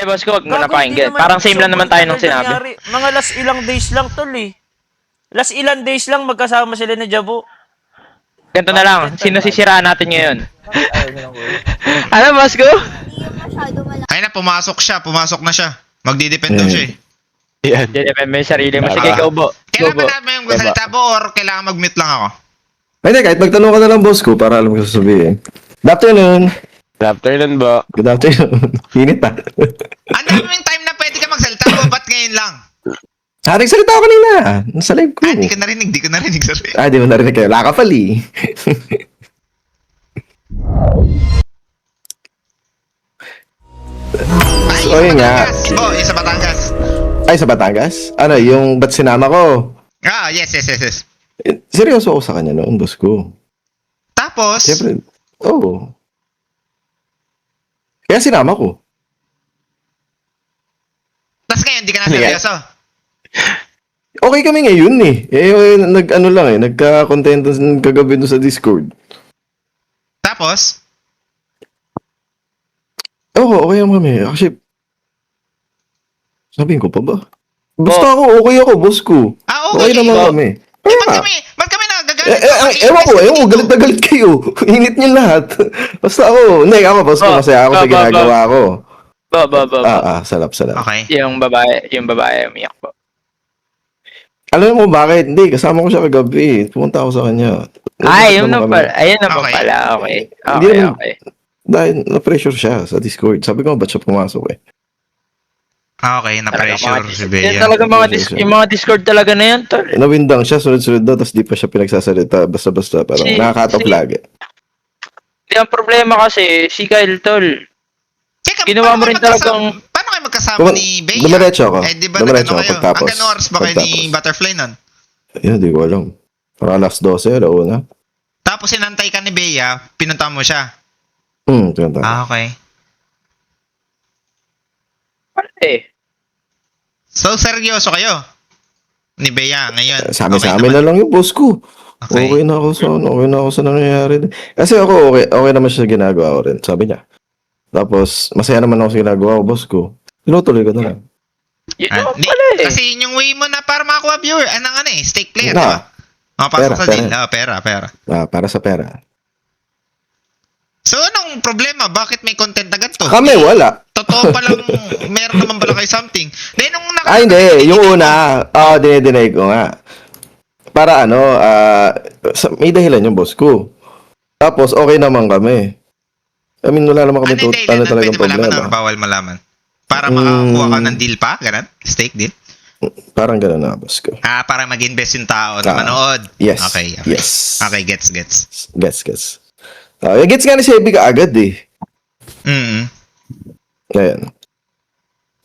boss ko, wag mo na Gago, hindi pakinggan. naman Parang same lang naman tayo nung sobrang sinabi. nangyari. Mga last ilang days lang, tol eh. Last ilang days lang magkasama sila ni Jabo. Ganito na lang, sino sisiraan natin ngayon? Ayaw niya ng ulo. Ano, boss ko? Hindi yung masyado malaki. Ay na, pumasok na siya. Magdidepend daw siya eh. Yan. Depende mo yung sarili mo. Sige, go, bo. Kailangan Go, ba bo. namin yung salita mo or kailangan mag-mute lang ako? Hindi, kahit magtanong ka na lang, boss ko, para alam ko sasabihin. Good afternoon. Good afternoon, bo. Good afternoon. Init pa. Ang dami yung time na pwede ka magsalita mo, ba't ngayon lang? Nagsalita ako kanina. Nasa live ko. Ah, di ko narinig, sorry. Di mo narinig kayo. Lakapali. Ay, So, yun nga. Batangas. Oh, yung sa Batangas. Ay, sa Batangas? Ano, yung ba't sinama ko? Ah, yes. Seryoso ako sa kanya noon, boss ko. Tapos, Siyempre, oo. Kaya sinama ko. tas ngayon, di ka na seryoso. Okay kami ngayon eh. Nag-ano lang eh. Nagka-content kagabi doon sa Discord. Tapos, Oo, okay naman kami. Actually, sabihin ko pa ba? Basta ako, okay ako, boss ko. okay. naman Oh. kami. Eh, Kaya, ba't kami nagagalit? ewan ko, galit na galit kayo. Init niyo lahat. Basta ako, ako, boss ko, masaya ako sa ginagawa ko. Bo. Salap. Okay. Yung babae, umiyak po. Alam mo bakit? Hindi, kasama ko siya kagabi. Pumunta ako sa kanya. Ay, yun na kami. pala. Ayun na Okay. pala. Okay. Hindi naman- Okay. Dahil na-pressure siya sa Discord. Sabi ko, ba't siya pumasok eh? Okay, na-pressure si Yan Bea. talaga yung mga Discord talaga na yan, tol. Nawindang siya, sunod-sunod daw, tapos di pa siya pinagsasalita. Basta-basta, parang nakaka-cut off lagi. Hindi, ang problema kasi, si Kyle, tol. Teka, Ginawa mo rin talagang- Paano kayo magkasama ni Bea? Dumiretso ako. Eh, di ba Dumiretso nagano ako kayo? pagtapos. Hanggang oras ba kayo ni Pagtapos. Butterfly nun? Ayun, di ko alam. Parang alas 12, alauna. Tapos sinantay ka ni Bea, pinunta mo siya. Tinatawag. Okay. Eh, So, seryoso kayo? Ni Bea ngayon? Sa amin naman. na lang yung boss ko. Okay. Okay na ako sa nangyayari. Kasi ako, okay naman siya sa ginagawa ko rin, sabi niya. Tapos, masaya naman ako sa ginagawa ko, boss ko. Tinutuloy ko na lang. yun Ah, naman pala eh. Kasi yun yung way mo na para makakuha viewer. Anong stake player, Na. di ba? Makapasok sa Pera. deal. Pera. Para sa pera. So, anong problema? Bakit may content na ganito? Kami, wala. Totoo palang meron naman pala kayo something. Then, nung Hindi. Yung una, dinedeny ko nga. Para may dahilan yung boss ko. Tapos, okay naman kami. I mean, wala naman kami Ano yung talagang pwede malaman or problema. bawal malaman? Para makakuha ka ng deal pa? Ganun? Stake deal? Parang gano'n na, boss ko. Para mag-invest yung tao na manood. Yes. Okay. Yes. Okay, gets. Gets. Gets nga ni Sebi ka agad eh. Mm. Ayan.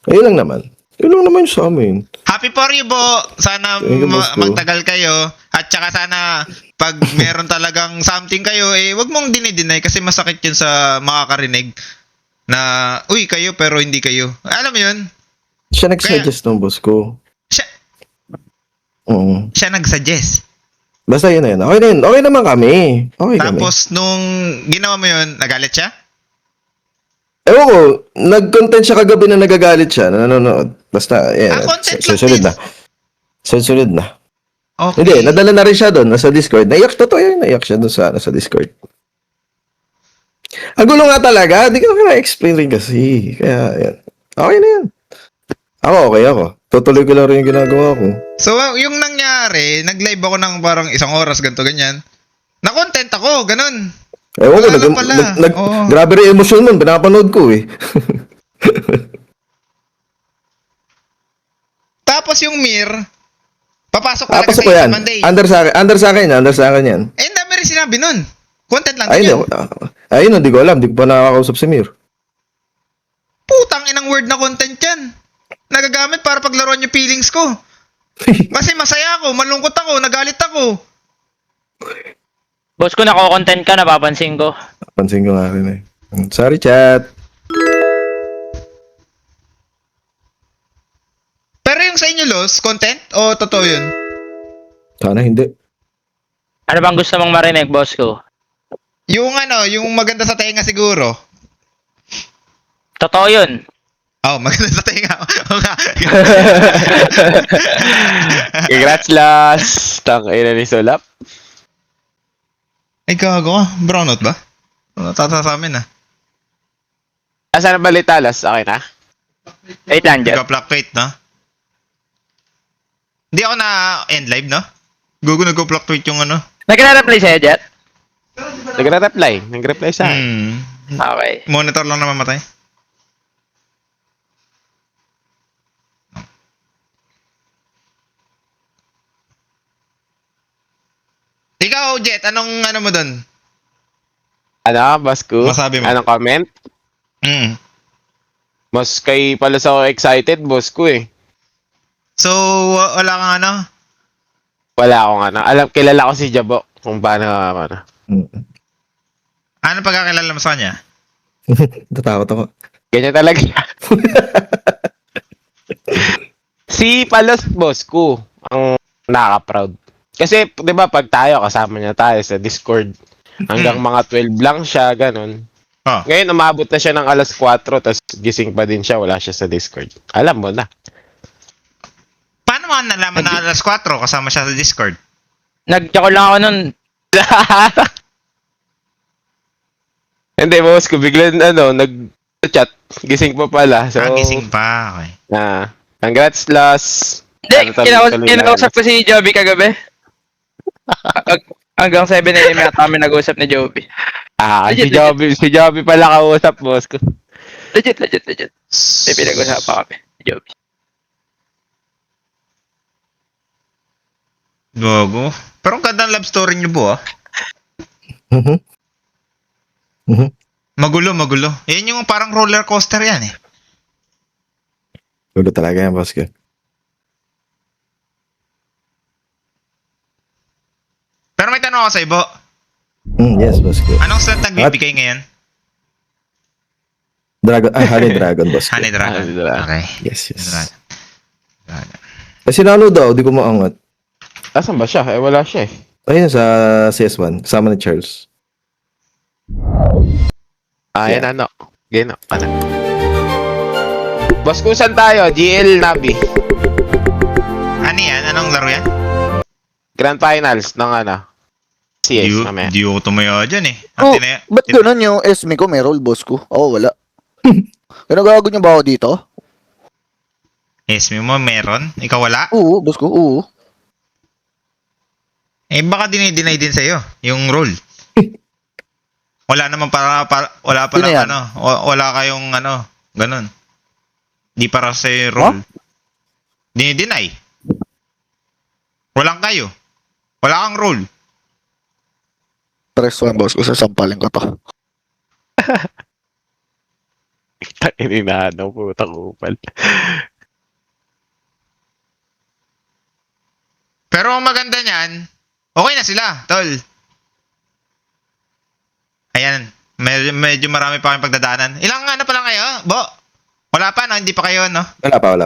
Ayun lang naman. Yun lang naman sa amin. Happy for you, Bo. Sana Thank you, boss ko. magtagal kayo. At saka sana pag meron talagang something kayo, wag mong dinideny kasi masakit yun sa makakarinig na, uy, kayo pero hindi kayo. Alam mo yun? Siya nag-suggest ng boss ko. Siya, Oo. siya nag-suggest. Basta yun na yun. Okay na yun. Okay naman kami. Okay kami. Tapos, nung ginawa mo yun, nagalit siya? Ewan ko, nag-content siya kagabi na nagagalit siya, na nanonood. Basta, content lang susunod din. na. Susunod na. Okay. Hindi, nadala na rin siya doon, nasa Discord. Totoo yun, naiyak siya doon sa Discord. Ang gulo nga talaga, hindi ko na-explain rin kasi. Kaya, yan. Okay na yan. Ako, okay ako. Tutuloy ko lang rin yung ginagawa ko. So, yung nangyari, nag-live ako ng parang 1 oras, ganito, ganyan. Na-content ako, ganun. Ewan ko, Wala lang pala. Oo. grabe rin emosyon nun, pinapanood ko eh. Tapos yung Mir, papasok talaga Tapos sa ko yan. Monday. Under sa akin yan. Ang dami rin sinabi nun. Content lang Ayun, din yun. ayun, hindi ko alam. Hindi ko pa nakakausap si Mir. Putang inang word na content yan. Nagagamit para paglaruan yung feelings ko. Kasi masaya ako, malungkot ako, nagalit ako. Boss ko, nako-content ka, napapansin ko. Pansin ko nga rin eh. Sorry, chat. Pero yung sa inyo, Los, content? O totoo yun? Sana hindi. Ano bang gusto mong marinig, boss ko? Yung yung maganda sa tenga siguro. Totoo yun. Oh, maganda sa tinga. Oo nga. Congrats, Las. Tangina ni Sulap. Ay, gago ka. Brownout ba? Tata sa amin Asan ang balita, Las? Okay na? Wait lang, Jet. Nagka-fluctuate, no? Hindi ako na-end live, no? Gugo nagka-fluctuate yung ano. Nagre-reply sa'yo, Jet? Nagre-reply sa akin. Okay. Monitor lang na mamatay. Ikaw, Jet, anong ano mo doon? Ano, boss ko? Masabi mo. Anong comment? Mas kay pala sa ako excited, boss ko eh. So, wala kang ano? Wala akong ano. Kilala ko si Jabo kung paano ano. Ano pagkakilala mo sa kanya? Tatakot ako. Ganyan talaga. Si Palos, boss ko, ang nakaka-proud. Kasi, di ba, pag tayo, kasama niya tayo sa Discord, hanggang mga 12 lang siya, ganun. Oh. Ngayon, umabot na siya ng alas 4, tapos gising pa din siya, wala siya sa Discord. Alam mo na. Paano mo nalaman na alas 4 kasama siya sa Discord? Nag-check lang ako nun. Hindi, boss ko, biglang nag-chat, gising pa pala. So, Gising pa, okay. Congrats, Las. Hindi, kinausap ko si Joby kagabi. Hanggang 7 a.m. yata kami nag-usap ni Joby. Si Joby pala kausap, boss ko. Legit. May pinag-usapan kami. Joby. Gogo. Pero ang ganda ng love story niyo po, Magulo. Yan yung parang roller coaster yan, eh. Gulo talaga yan, boss ko. Pero may tanong ako sa ibo. Yes, boss ko. Anong slot nagbibigay ngayon? Honey Dragon, boss ko. Honey Dragon. Honey Dragon. Okay. Yes. Dragon. Sinalo daw, di ko maangat. Asan ba siya? Wala siya eh. Ayun, sa CS1. Kasama ni Charles. Yan Gino. Boss ko, saan tayo? GL Navi. Ano yan? Anong laro yan? Grand Finals ng CS mamaya. Di ako tumaya dyan, eh. Ba't ganun yung SME ko may role, boss ko? Ako wala. Ginagago niyo ba ako dito? Yes, mo meron? Ikaw wala? Oo, boss ko, oo. Eh, baka dinideny din sa'yo, yung role. Wala naman wala pa Sino lang yan? wala kayong ganun. Di para sa role. Dinideny. Walang kayo. Wala kang role. Press 1, boss ko. Sasampalin ko to. Ininano, putang upal. Pero ang maganda niyan, okay na sila, tol. Ayan, medyo marami pa kayong pagdadaanan. Ilang pa lang kayo, Bo? Wala pa, no? Hindi pa kayo, no? Wala pa.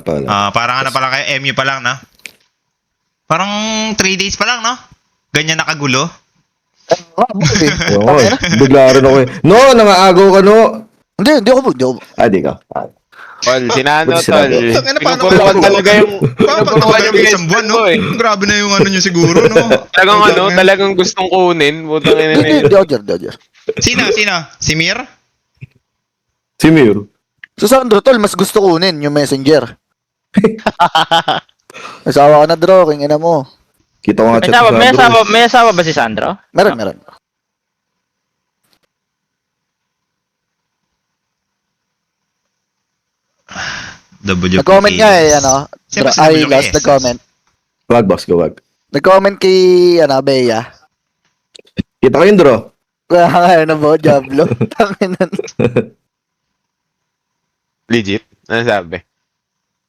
Parang pa lang kayo, MU pa lang, no? Parang 3 days pa lang, no? Ganyan nakagulo. Oo, bigla rin ako eh. No, nangaagaw ka, no. Hindi ako. Di ka. Tol, sinano, Buti tol. sinabi. Pinupuruan talaga yung... Paano yung isang buwan, no? eh. Grabe na yung nyo siguro, no? Talagang gustong kunin. Putang ina Hindi nila. ako dyan. Sino? Si Mir? Si Mir. Sa Sandro, tol, mas gusto kunin yung messenger. Asawa ko na, Dro. Kingina mo. Kita ko nga chat sa Sandro. May asawa ba si Sandro? Meron. WPKS. Nag-comment nga eh, Siyempre si Ay, WPKS. last nag-comment. Wag, boss ko, wag. Nag-comment kay, Bea. Kita ko yun, Dro. Kaya na ba, Diablo? Tanginan. Legit? Ano sabi?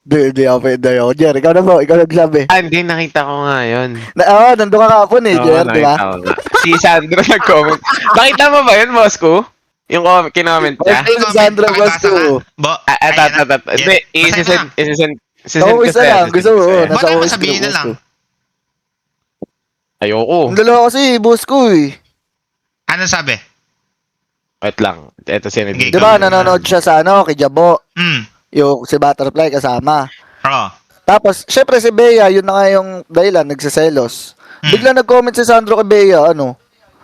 Hindi ako pwede ako. Jer, ikaw na ba? Ikaw nagsabi. Hindi, nakita ko nga yun. Nandun ka kapon eh, Jer, di ba? nakita ko nga. Si Sandro nag-comment. Nakita mo ba yun, boss ko? Yung kinoment niya? Okay, si Sandro, boss ko. Bo, Hindi, isisend Ako isa lang, gusto mo. Baka Nasa naman OS sabihin na boss lang. ko. Ayoko. Ang dalawa kasi, boss ko eh. Ano sabi? Wait lang. Ito sinid. Okay. Di ba, nanonood siya sa kay Jabo. Yung si Butterfly kasama. Oo. Tapos, syempre si Bea, yun na nga yung dahilan, nagsiselos. Bigla nag-comment si Sandro kay Bea,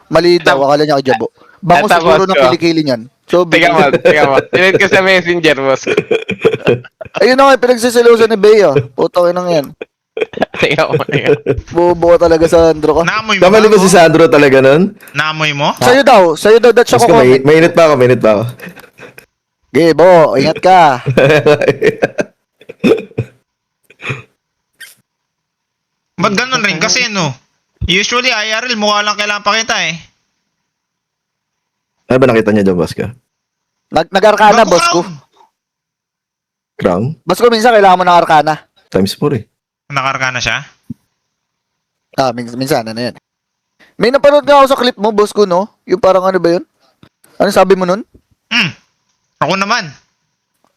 mali daw, akala niya kay Jabo. Bango Eto, siguro boss ng ko. kilikili niyan. So, Tiga mo. Tinid ko sa messenger, boss ko. ayun na nga, pinagsiselosan ni Bea. Putang ina yan. Tiga mo. Bubuo talaga Sandro ka. Naamoy mo Kamali ba si Sandro talaga nun? Naamoy mo? Sa'yo daw that siya Boss ko, ko-comment. mainit pa ako. Gebo, ingat ka. Ba't ganun rin? Kasi usually IRL mukha lang kailangan pakita eh. Ano ba nakita niya dyan, boss ka? Nag-arkana, Bago boss ko. Crown? Boss ko, minsan kailangan mo ng arkana. Times 4 eh. Nakarka na siya? Minsan, ano yan. May napanood nga ako sa clip mo, boss ko, no? Yung parang ano ba yun? Ano sabi mo nun? Ako naman.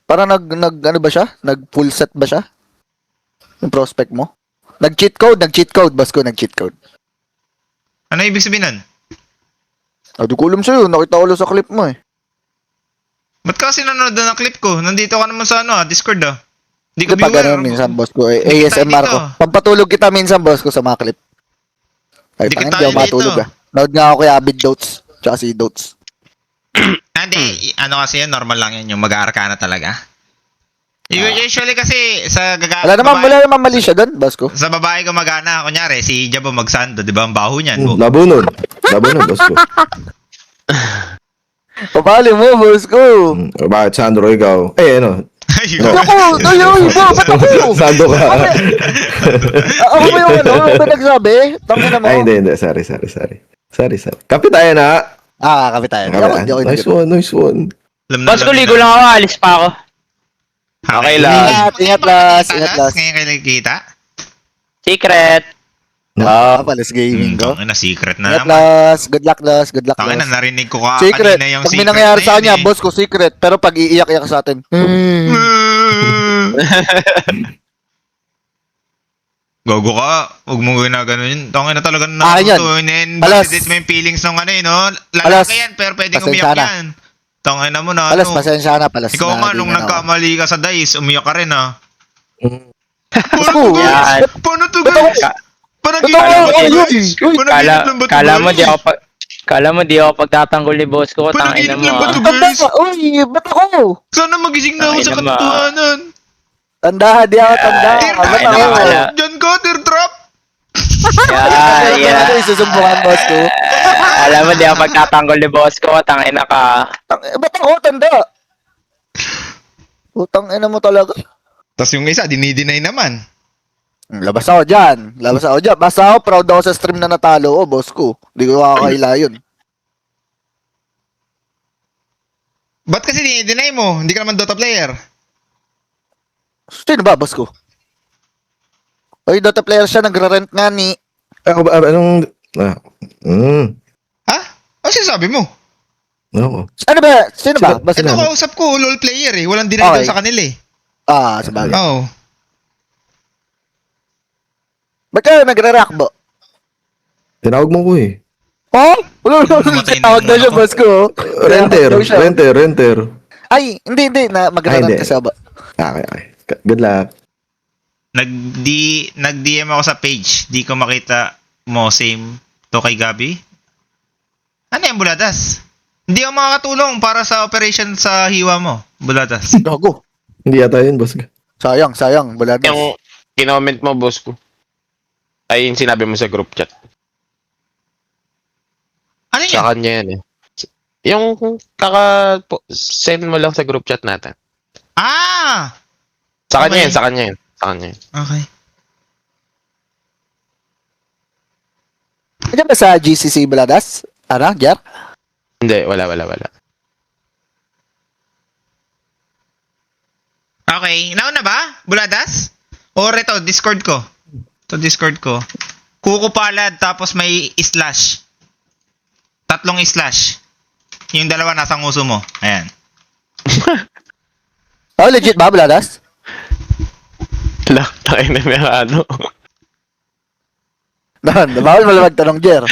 Parang ano ba siya? Nag-full set ba siya? Yung prospect mo? Nag-cheat code, boss ko, nag-cheat code. Ano ibig sabihin nun? Di ko alam sa'yo, nakita ko lang sa clip mo eh. Ba't kasi nanonood na ng clip ko? Nandito ka naman sa Discord Hindi ko Di pag viewer. ganun minsan, boss ko, Hindi ASMR tayo ko. dito. Pampatulog kita minsan, boss ko, sa mga clip. Ay, Hindi tangin, tayo di ako matulog dito. Nood nga ako kay Abid Dotes, tsaka si Dotes. Hindi, kasi yan, normal lang yan yung mag-aarkana talaga. Usually kasi sa Wala naman mali siya doon, boss ko. sa babae gumagana, kunyari, si Jabo magsando, di ba? Ang baho niyan. Labo nun, boss ko. Papali mo, boss ko. Bakit Sandro, ikaw? Ayun. Ba't ako? Sando ka. Ako ba yung ano ba nagsabi? Tangina mo. Ay, hindi. Sorry. Kapit tayo na. Kapit tayo. Nice one. Boss ko, ligo lang ako, alis pa ako. Okay lang. Ingat, last. Ngayon kayo nagkita? Secret. Palis gaming ko. Tangina, secret na Ingat, naman. last. Good luck, last. Tangina, narinig ko Secret. kanina yung Pag may secret nangyayari na sa yun kanya, eh. boss ko, secret. Pero pag iiyak-iyak sa atin. Gogo ka. Huwag mo ginagano yun. Tangin na talaga Akin yan. Alas. Validate mo yung feelings ng no? Alas. Lalaki yan, pero pwedeng Pasensya umiyak na. yan. Tangin na mo na, Palas, pasensya na, palas. Ikaw nga, nung Naging ano. nagkamali ka sa dice, umiyak ka rin, Boss Paano ko, to, guys? yan. Paano to, Ba't guys? ako- Parang Ba't ako- ginagawa Uy, ko, uy, guys. uy, Parang ginagawa lang ba to, Kala mo guys? di ako Kala mo di ako pagtatanggol ni boss ko, Parang tangin na ginagawa mo. lang ba to, Tanda guys? ka. Uy, ba't ako? Sana magising na ako Ay, sa naman. katotohanan. Tanda, di ako tanda. Tear Ba't Ay, ako? nakakala. Diyan ka, teardrop. Yeah. Ano yung susumbukan, boss ko? Alam mo di ako pagtatanggol ni boss ko, tangin na ka. Ba't ako tanda? Utang ina mo talaga. Tapos yung isa, dinideny naman. Labas ako dyan. Basta ako, proud ako sa stream na natalo ko, boss ko. Hindi ko makakaila yun. Ba't kasi dinideny mo? Hindi ka naman Dota player. Sino ba, boss ko? Oy, Dota player siya, nagre-rent nga ni... Ako ba, anong... Ha? Ano sinasabi mo? Oo. Ano ba? Sino ba? Boss Ito ko? kausap ko, LOL player eh. Walang dinay Okay. doon sa kanila eh. Sabagay. Oo. Ba't ka nagre-react ba? Tinawag mo ko eh. Oh? Wala Mamatay na tawag na siya, ako. boss ko. Renter. Daw siya. Renter. Ay, hindi. Mag-rent hindi. ka sa ba? Okay. Good luck. Nag-DM ako sa page. Di ko makita mo same to kay Gabi. Ano yan, Buladas? Hindi ako makakatulong para sa operation sa hiwa mo, Buladas. Gago. Hindi yata yun, boss. Sayang. Wala na. Yung kinoment mo, boss ko. Ay, yung sinabi mo sa group chat. Ano yan? Sa kanya yan eh. Yung send mo lang sa group chat natin. Ah! Sa kanya Okay. yan, sa kanya yan. Okay. Diyan ba sa GCC Baladas? Ano, Jar? Hindi, wala. Okay. Nauna ba, Buladas? Or ito, Discord ko. Kuko palad, tapos may slash. 3 slash. Yung dalawa nasa nguso mo. Ayan. Oh, legit ba, Baladas? Wala, tayo na may ano. Bawal mo lang magtanong, Jer.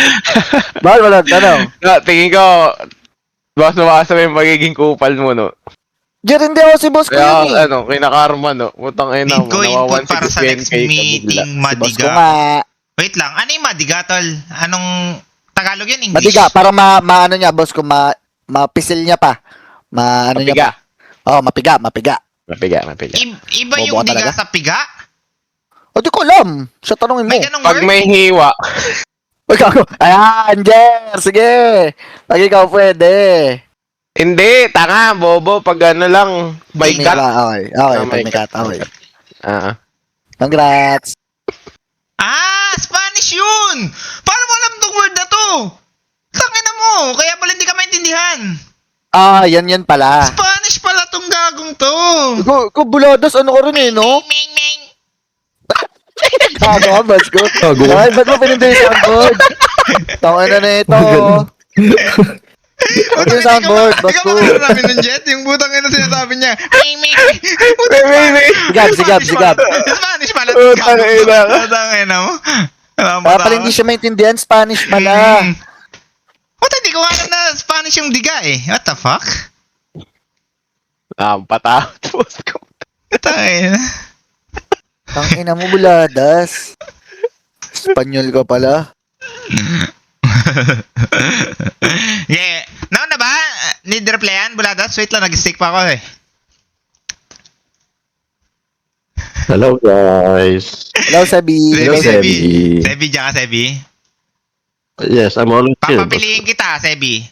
Bawal mo lang magtanong. No, tingin ko, baka sumasa yung magiging kupal mo, no? Jer, hindi ako si boss ko Kaya, yun eh. ano, kinakarma, no? Putang ina mo, Need ko nawawan input para sa next 10K ka bigla. meeting, Si boss ko Madiga. nga. Wait lang, ano yung Madiga, tol? Anong Tagalog yan? English? Madiga, para ano niya, boss ko, mapisil niya pa. Ano niya Mapiga. pa. Oh, mapiga. Mapiga. Iba Bobo yung ka diga talaga? sa piga? O, di ko alam. Siya tanongin mo. May ganong Pag word? may hiwa, Uy, gago. Ayan, Jer. Sige. Pag ikaw pwede. hindi, tanga, bobo, pag ano lang, by May cut. Okay. Okay, Ah, pag may may cut. Okay. Ah, Congrats. Spanish yun! Paano mo alam tong word na to? Tangina mo, kaya pala hindi ka maintindihan. Yan pala. Spanish pala tong gagong to. Ko buladas, ano ko rin eh, no? Ming, ming. Gago ka, boss ko. Gago. Ay, ba't mo pinindi yung soundboard? Tawin na ito. Huwag yung soundboard, boss ko. Ikaw ba namin ng jet? Yung butang ina sinasabi niya. Ming, ming. Sigab. Spanish pala Oh, tong tangina ka. Tangina mo. Kaya pala hindi siya maintindihan, Spanish pala. What, hindi ko alam na Spanish yung diga eh. What the fuck? patakot, boss ko. Tangina. Ang ina mo, buladas. Espanyol ka pala. Yeah. Naon na ba? Need replyan, buladas? Wait lang, nag-stick pa ako eh. Hello guys. Hello, Sabi. Hello, Sebi. Sebi. Sebi, diyan ka, Sebi. Yes, I'm always here. Papapiliin kita, Sebi.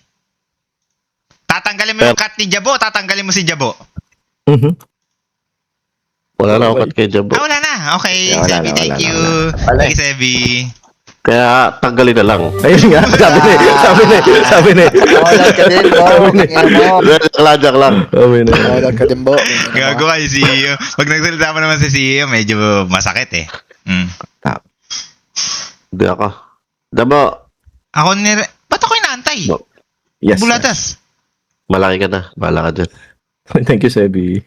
Tatanggalin mo yung cut ni Jabo, tatanggalin mo si Jabo. Mhm. Wala na ako kay Jabo. Wala na. Okay, Yeah, wala Sebi, na, thank wala na, you. wala. Thank you, Sebi. Kaya tanggalin na lang. Ayun nga, sabi na. Mawalan ka din, bo. Tingnan mo. Joke lang. Sabi na. Mawalan ka din, bo. Gago ka, si CEO. Pag nagsalita mo naman si CEO, medyo masakit eh. Mm. Hindi ako. Dabo. Ako ba't ako inaantay? Yes. Bulatas. Malaki ka na. Bahala ka dyan. Thank you, Sebi.